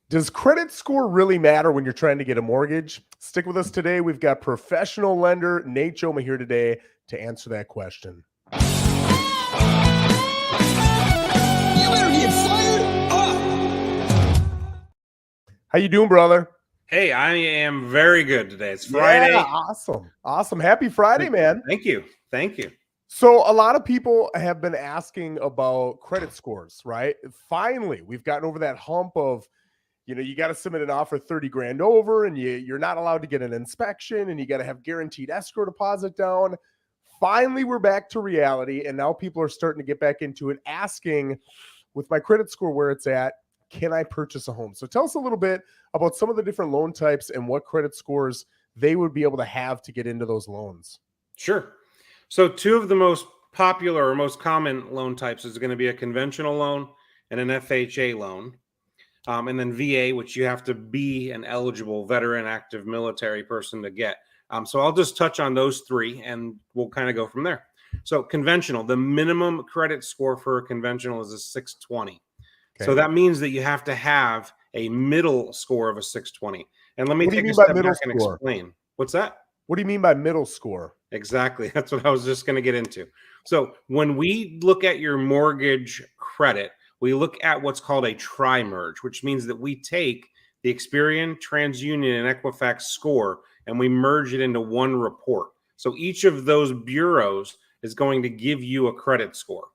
Does credit score really matter when you're trying to get a mortgage? Stick with us today. We've got professional lender Nate Jomaa here today to answer that question. You better get fired up. How you doing, brother? Hey, I am very good today. It's Friday. Yeah, awesome. Happy Friday, man. Thank you. So a lot of people have been asking about credit scores, right? Finally, we've gotten over that hump of, you got to submit an offer 30 grand over and you're not allowed to get an inspection and you got to have guaranteed escrow deposit down. Finally, we're back to reality. And now people are starting to get back into it, asking with my credit score where it's at, can I purchase a home? So tell us a little bit about some of the different loan types and what credit scores they would be able to have to get into those loans. Sure. So two of the most popular or most common loan types is going to be a conventional loan and an FHA loan. And then VA, which you have to be an eligible veteran active military person to get. So I'll just touch on those three and we'll kind of go from there. So conventional, the minimum credit score for a conventional is a 620. Okay. So that means that you have to have a middle score of a 620. And let me take a step back and explain. What's that? What do you mean by middle score? Exactly. That's what I was just going to get into. So when we look at your mortgage credit, we look at what's called a tri-merge, which means that we take the Experian, TransUnion, and Equifax score, and we merge it into one report. So each of those bureaus is going to give you a credit score.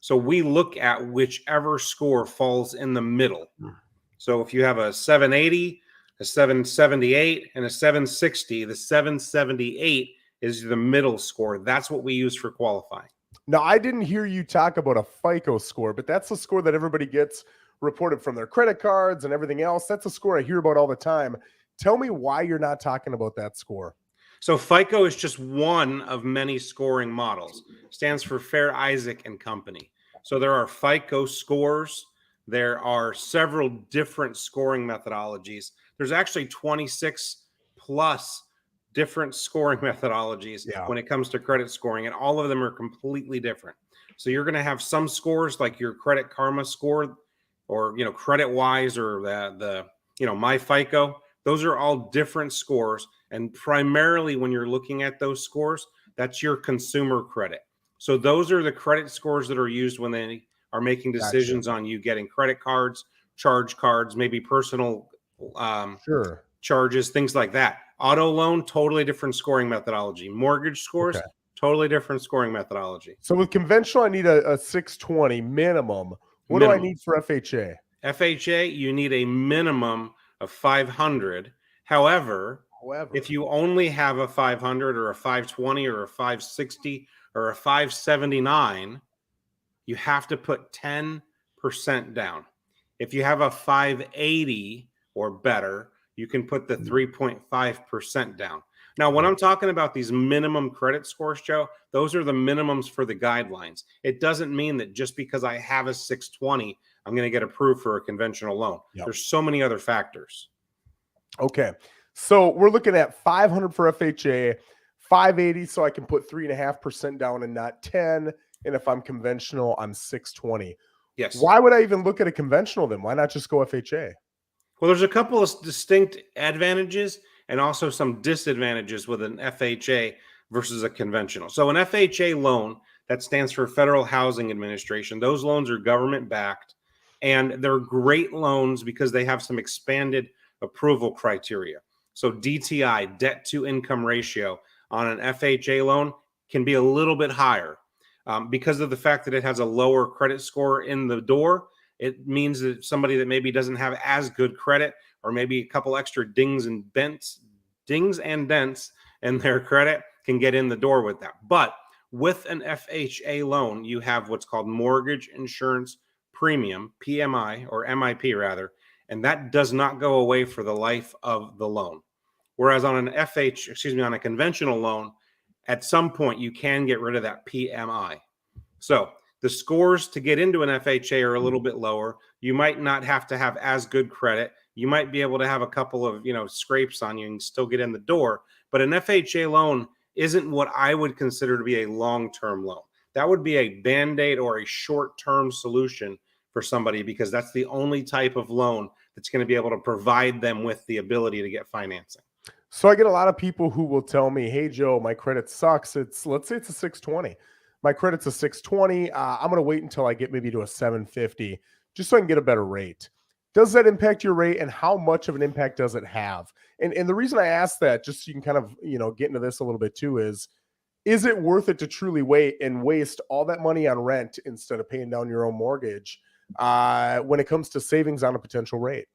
So we look at whichever score falls in the middle. So if you have a 780, a 778, and a 760, the 778 is the middle score. That's what we use for qualifying. Now, I didn't hear you talk about a FICO score, but that's the score that everybody gets reported from their credit cards and everything else. That's a score I hear about all the time. Tell me why you're not talking about that score. So FICO is just one of many scoring models. It stands for Fair Isaac and Company. So there are FICO scores. There are several different scoring methodologies. There's actually 26 plus different scoring methodologies when it comes to credit scoring, and all of them are completely different. So you're going to have some scores like your Credit Karma score, or Credit Wise, or the My FICO. Those are all different scores, and primarily when you're looking at those scores, that's your consumer credit. So those are the credit scores that are used when they are making decisions on you getting credit cards, charge cards, maybe personal charges, things like that. Auto loan, totally different scoring methodology. Mortgage scores, totally different scoring methodology. So with conventional, I need a 620 minimum. What do I need for FHA? FHA, you need a minimum of 500. However, if you only have a 500 or a 520 or a 560 or a 579, you have to put 10% down. If you have a 580 or better, you can put the 3.5% down. Now, when I'm talking about these minimum credit scores, Joe, those are the minimums for the guidelines. It doesn't mean that just because I have a 620, I'm going to get approved for a conventional loan. There's so many other factors. Okay. So we're looking at 500 for FHA, 580 so I can put 3.5% down and not 10. And if I'm conventional, I'm 620. Yes. Why would I even look at a conventional then? Why not just go FHA? Well, there's a couple of distinct advantages and also some disadvantages with an FHA versus a conventional. So an FHA loan, that stands for Federal Housing Administration. Those loans are government backed, and they're great loans because they have some expanded approval criteria. So DTI, debt to income ratio, on an FHA loan can be a little bit higher because of the fact that it has a lower credit score in the door. It means that somebody that maybe doesn't have as good credit, or maybe a couple extra dings and dents in their credit, can get in the door with that. But with an FHA loan, you have what's called mortgage insurance premium, PMI, or MIP rather, and that does not go away for the life of the loan. Whereas on on a conventional loan, at some point you can get rid of that PMI. So the scores to get into an FHA are a little bit lower. You might not have to have as good credit. You might be able to have a couple of, scrapes on you and still get in the door. But an FHA loan isn't what I would consider to be a long-term loan. That would be a Band-Aid or a short-term solution for somebody, because that's the only type of loan that's going to be able to provide them with the ability to get financing. So I get a lot of people who will tell me, "Hey Joe, my credit sucks. Let's say it's a 620. My credit's a 620. I'm going to wait until I get maybe to a 750 just so I can get a better rate." Does that impact your rate, and how much of an impact does it have? And the reason I ask that, just so you can kind of, get into this a little bit too, is it worth it to truly wait and waste all that money on rent instead of paying down your own mortgage when it comes to savings on a potential rate?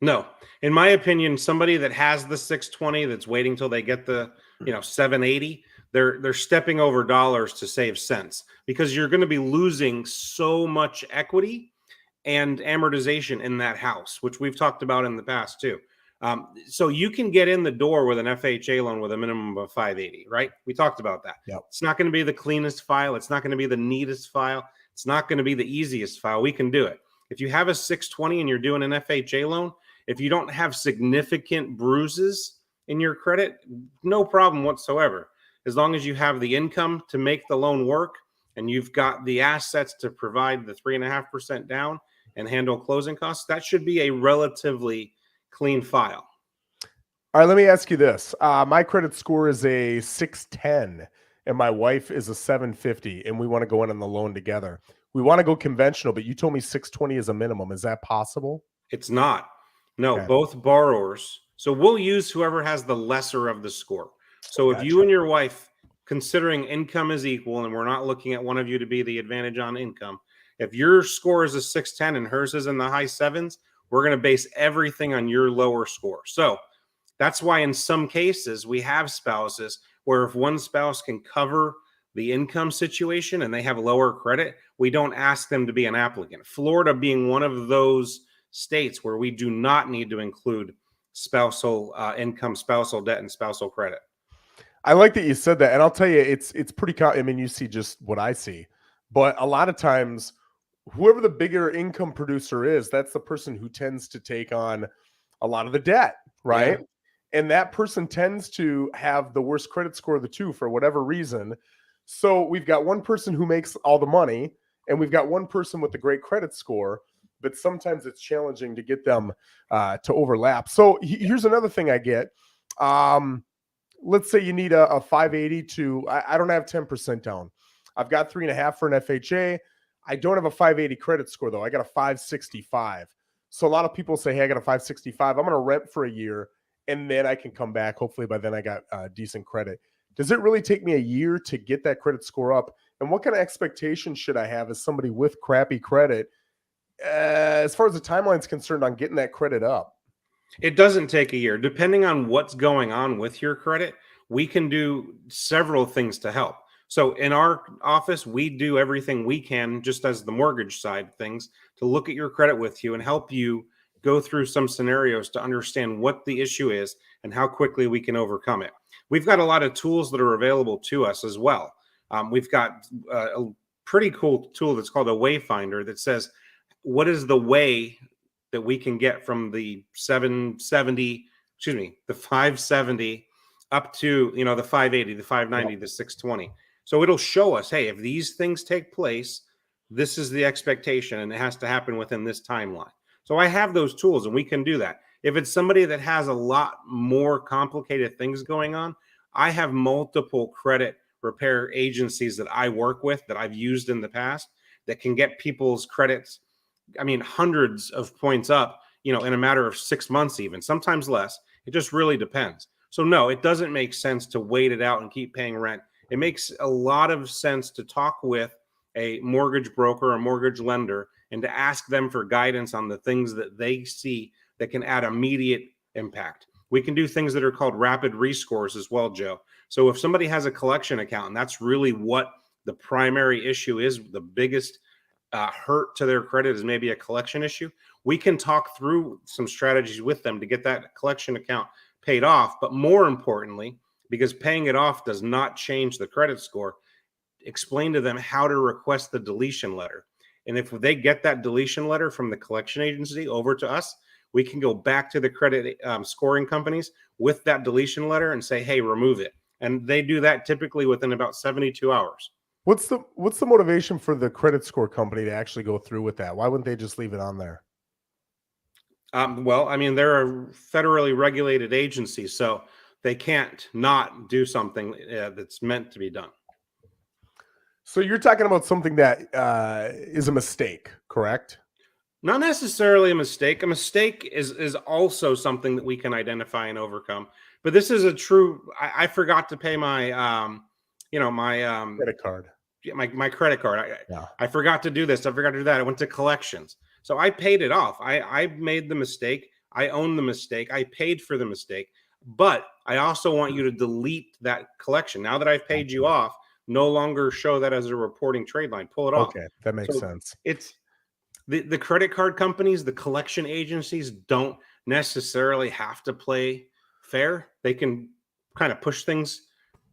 No, in my opinion, somebody that has the 620 that's waiting till they get the 780, they're stepping over dollars to save cents, because you're going to be losing so much equity and amortization in that house, which we've talked about in the past too. So you can get in the door with an FHA loan with a minimum of 580, right? We talked about that. Yep. It's not going to be the cleanest file. It's not going to be the neatest file. It's not going to be the easiest file. We can do it. If you have a 620 and you're doing an FHA loan, if you don't have significant bruises in your credit, no problem whatsoever. As long as you have the income to make the loan work and you've got the assets to provide the 3.5% down and handle closing costs, that should be a relatively clean file. All right, let me ask you this. My credit score is a 610 and my wife is a 750, and we want to go in on the loan together. We want to go conventional, but you told me 620 is a minimum. Is that possible? It's not. No, Okay. both borrowers. So we'll use whoever has the lesser of the score. So if you Gotcha. and your wife, considering income is equal, and we're not looking at one of you to be the advantage on income, if your score is a 610 and hers is in the high sevens, we're going to base everything on your lower score. So that's why in some cases we have spouses where if one spouse can cover the income situation and they have lower credit, we don't ask them to be an applicant. Florida being one of those states where we do not need to include spousal income, spousal debt, and spousal credit. I like that you said that, and I'll tell you, it's pretty. I mean, you see just what I see, but a lot of times, whoever the bigger income producer is, that's the person who tends to take on a lot of the debt, Yeah. right? And that person tends to have the worst credit score of the two for whatever reason. So we've got one person who makes all the money, and we've got one person with the great credit score. But sometimes it's challenging to get them to overlap. So here's another thing I get. Let's say you need a 580 to, I don't have 10% down. I've got 3.5 for an FHA. I don't have a 580 credit score though. I got a 565. So a lot of people say, hey, I got a 565. I'm going to rent for a year and then I can come back. Hopefully by then I got decent credit. Does it really take me a year to get that credit score up? And what kind of expectations should I have as somebody with crappy credit as far as the timeline is concerned on getting that credit up? It doesn't take a year. Depending on what's going on with your credit, we can do several things to help. So in our office, we do everything we can, just as the mortgage side things, to look at your credit with you and help you go through some scenarios to understand what the issue is and how quickly we can overcome it. We've got a lot of tools that are available to us as well. We've got a pretty cool tool that's called a Wayfinder that says, what is the way that we can get from the 770, the 570 up to, the 580, the 590, the 620. So it'll show us, hey, if these things take place, this is the expectation and it has to happen within this timeline. So I have those tools and we can do that. If it's somebody that has a lot more complicated things going on, I have multiple credit repair agencies that I work with that I've used in the past that can get people's credits, hundreds of points up, in a matter of 6 months, even sometimes less. It just really depends. So no, it doesn't make sense to wait it out and keep paying rent. It makes a lot of sense to talk with a mortgage broker or mortgage lender and to ask them for guidance on the things that they see that can add immediate impact. We can do things that are called rapid rescores as well, Joe. So if somebody has a collection account, and that's really what the primary issue is, the biggest hurt to their credit is maybe a collection issue, we can talk through some strategies with them to get that collection account paid off. But more importantly, because paying it off does not change the credit score, explain to them how to request the deletion letter. And if they get that deletion letter from the collection agency over to us, we can go back to the credit scoring companies with that deletion letter and say, hey, remove it. And they do that typically within about 72 hours. What's the motivation for the credit score company to actually go through with that? Why wouldn't they just leave it on there? Well, I mean, they're a federally regulated agency, so they can't not do something that's meant to be done. So you're talking about something that is a mistake, correct? Not necessarily a mistake. A mistake is also something that we can identify and overcome. But this is a true. I forgot to pay my my Credit card. yeah, my credit card. Yeah. I forgot to do this. I forgot to do that. I went to collections. So I paid it off. I made the mistake. I own the mistake. I paid for the mistake. But I also want you to delete that collection. Now that I've paid you off, no longer show that as a reporting trade line. Pull it off. Okay, that makes So sense. it's the credit card companies, the collection agencies don't necessarily have to play fair. They can kind of push things.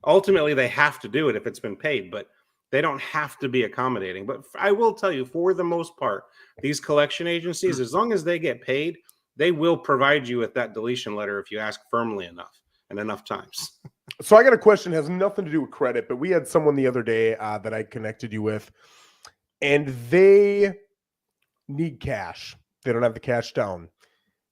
Ultimately, they have to do it if it's been paid, but they don't have to be accommodating. But I will tell you, for the most part, these collection agencies, as long as they get paid, they will provide you with that deletion letter if you ask firmly enough and enough times. So I got a question, has nothing to do with credit, but we had someone the other day that I connected you with, and they need cash. They don't have the cash down.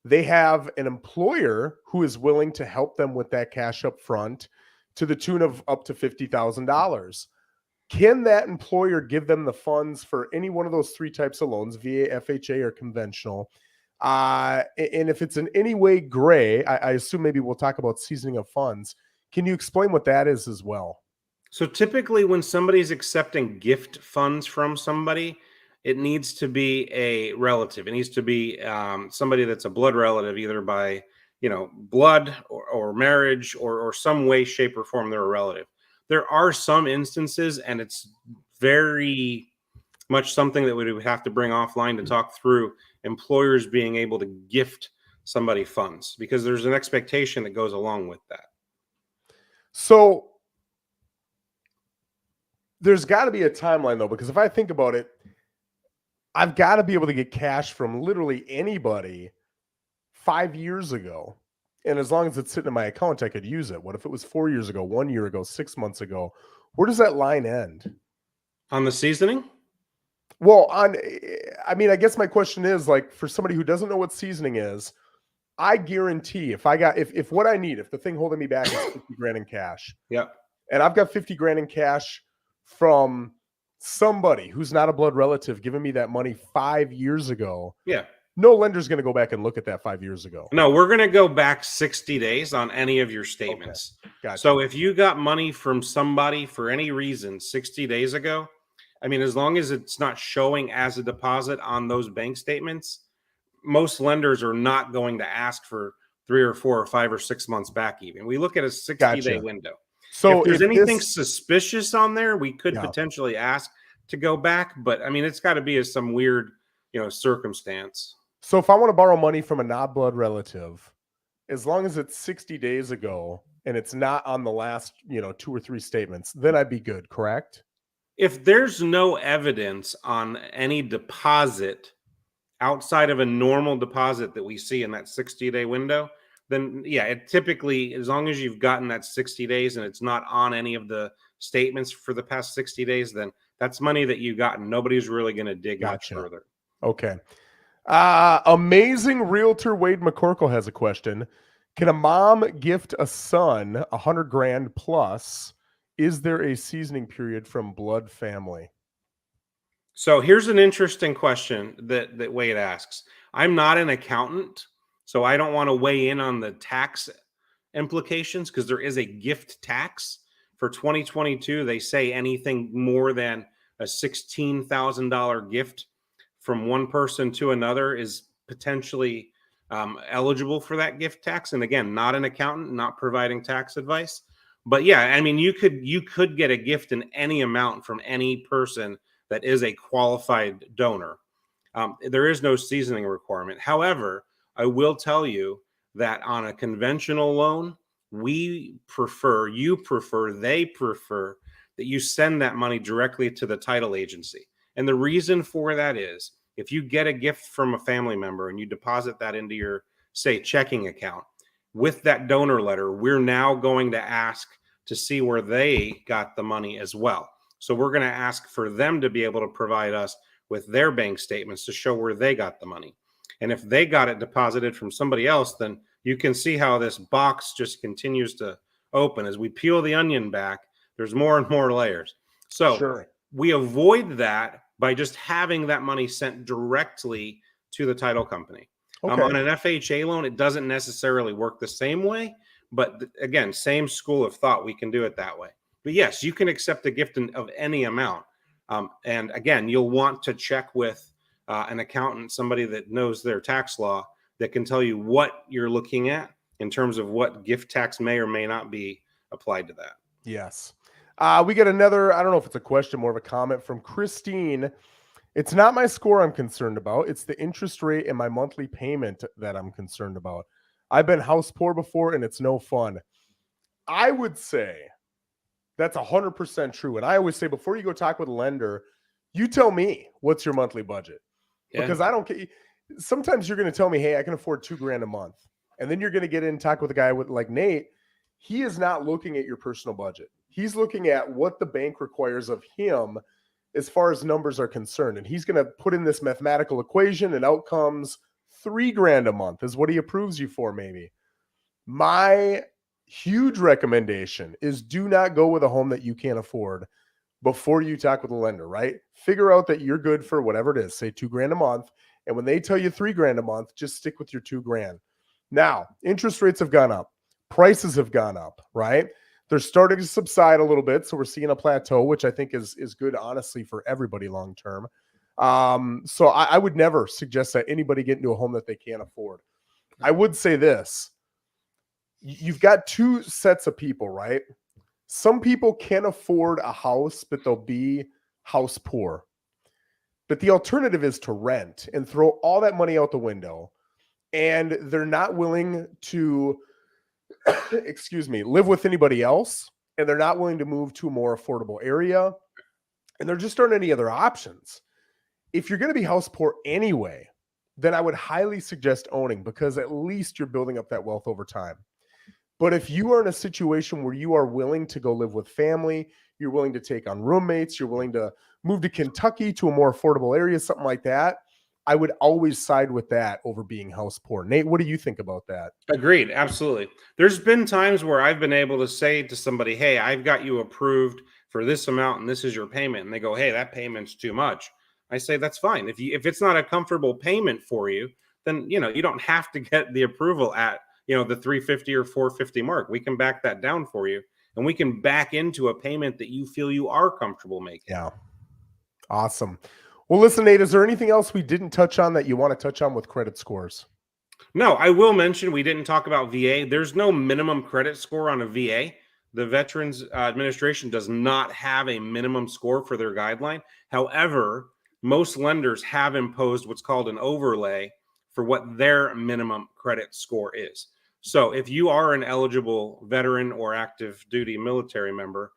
They have an employer who is willing to help them with that cash up front to the tune of up to $50,000. Can that employer give them the funds for any one of those three types of loans, VA, FHA, or conventional? And if it's in any way gray, I assume maybe we'll talk about seasoning of funds. Can you explain what that is as well? So typically, when somebody's accepting gift funds from somebody, it needs to be a relative. It needs to be somebody that's a blood relative, either by blood or marriage or some way, shape, or form. They're a relative. There are some instances, and it's very much something that we would have to bring offline to talk through. Employers being able to gift somebody funds because there's an expectation that goes along with that. So there's got to be a timeline, though, because if I think about it, I've got to be able to get cash from literally anybody 5 years ago. And as long as it's sitting in my account, I could use it. What if it was 4 years ago, 1 year ago, 6 months ago? Where does that line end? On the seasoning? Well, I mean, I guess my question is, like, for somebody who doesn't know what seasoning is, I guarantee if what I need, if the thing holding me back is 50 grand in cash, Yeah. and I've got 50 grand in cash from somebody who's not a blood relative giving me that money 5 years ago, Yeah. no lender's going to go back and look at that 5 years ago. No, we're going to go back 60 days on any of your statements. Okay. Gotcha. So if you got money from somebody for any reason 60 days ago, I mean, as long as it's not showing as a deposit on those bank statements, most lenders are not going to ask for 3 or 4 or 5 or 6 months back. Even we look at a 60-day Gotcha. window. So if there's anything suspicious on there, we could Yeah. potentially ask to go back. But I mean, it's got to be some weird, circumstance. So if I want to borrow money from a non-blood relative, as long as it's 60 days ago and it's not on the last, 2 or 3 statements, then I'd be good, correct? If there's no evidence on any deposit outside of a normal deposit that we see in that 60-day window, then yeah, it typically, as long as you've gotten that 60 days and it's not on any of the statements for the past 60 days, then that's money that you got and nobody's really going to dig much further. Okay. Amazing realtor Wade McCorkle has a question. Can a mom gift a son 100 grand plus? Is there a seasoning period from blood family? So here's an interesting question that Wade asks. I'm not an accountant, so I don't want to weigh in on the tax implications because there is a gift tax for 2022. They say anything more than a $16,000 gift from one person to another is potentially eligible for that gift tax. And again, not an accountant, not providing tax advice. But yeah, I mean, you could get a gift in any amount from any person that is a qualified donor. There is no seasoning requirement. However, I will tell you that on a conventional loan, they prefer that you send that money directly to the title agency. And the reason for that is if you get a gift from a family member and you deposit that into your, say, checking account, with that donor letter, we're now going to ask to see where they got the money as well. So we're going to ask for them to be able to provide us with their bank statements to show where they got the money. And if they got it deposited from somebody else, then you can see how this box just continues to open. As we peel the onion back, there's more and more layers. So Sure. we avoid that by just having that money sent directly to the title company. Okay. On an FHA loan, it doesn't necessarily work the same way, but again, same school of thought, we can do it that way. But yes, you can accept a gift of any amount. And again, you'll want to check with an accountant, somebody that knows their tax law, that can tell you what you're looking at in terms of what gift tax may or may not be applied to that. Yes. We get another, I don't know if it's a question, more of a comment from Christine. It's not my score I'm concerned about. It's the interest rate and my monthly payment that I'm concerned about. I've been house poor before and it's no fun. I would say that's 100% true. And I always say, before you go talk with a lender, you tell me what's your monthly budget, because I don't care. Sometimes you're going to tell me, hey, I can afford $2,000 a month. And then you're going to get in and talk with a guy with like Nate. He is not looking at your personal budget. He's looking at what the bank requires of him as far as numbers are concerned. And he's going to put in this mathematical equation, and out comes $3,000 a month is what he approves you for, maybe. My huge recommendation is do not go with a home that you can't afford before you talk with a lender, right? Figure out that you're good for whatever it is, say $2,000 a month. And when they tell you $3,000 a month, just stick with your $2,000. Now, interest rates have gone up. Prices have gone up, right? They're starting to subside a little bit. So we're seeing a plateau, which I think is good, honestly, for everybody long term. So I would never suggest that anybody get into a home that they can't afford. I would say this. You've got two sets of people, right? Some people can afford a house, but they'll be house poor. But the alternative is to rent and throw all that money out the window. And they're not willing to, excuse me, live with anybody else. And they're not willing to move to a more affordable area. And there just aren't any other options. If you're going to be house poor anyway, then I would highly suggest owning, because at least you're building up that wealth over time. But if you are in a situation where you are willing to go live with family, you're willing to take on roommates, you're willing to move to Kentucky to a more affordable area, something like that, I would always side with that over being house poor. Nate, what do you think about that? Agreed. Absolutely. There's been times where I've been able to say to somebody, hey, I've got you approved for this amount and this is your payment. And they go, hey, that payment's too much. I say, that's fine. If it's not a comfortable payment for you, then, you don't have to get the approval at, the 350 or 450 mark. We can back that down for you, and we can back into a payment that you feel you are comfortable making. Yeah. Awesome. Well, listen, Nate, is there anything else we didn't touch on that you want to touch on with credit scores? No, I will mention we didn't talk about VA. There's no minimum credit score on a VA. The Veterans Administration does not have a minimum score for their guideline. However, most lenders have imposed what's called an overlay for what their minimum credit score is. So if you are an eligible veteran or active duty military member,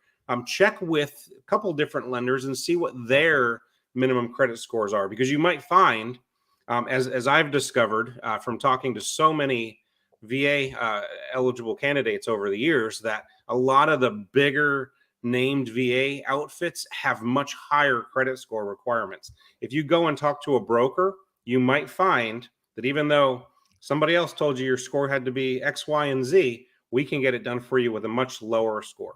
check with a couple different lenders and see what their minimum credit scores are, because you might find, as I've discovered from talking to so many VA eligible candidates over the years, that a lot of the bigger named VA outfits have much higher credit score requirements. If you go and talk to a broker, you might find that even though somebody else told you your score had to be X, Y, and Z, we can get it done for you with a much lower score.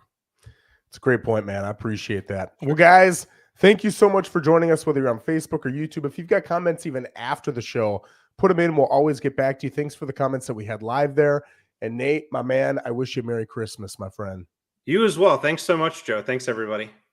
It's a great point, man. I appreciate that. Well, guys, thank you so much for joining us, whether you're on Facebook or YouTube. If you've got comments even after the show, put them in. We'll always get back to you. Thanks for the comments that we had live there. And Nate, my man, I wish you a Merry Christmas, my friend. You as well. Thanks so much, Joe. Thanks, everybody.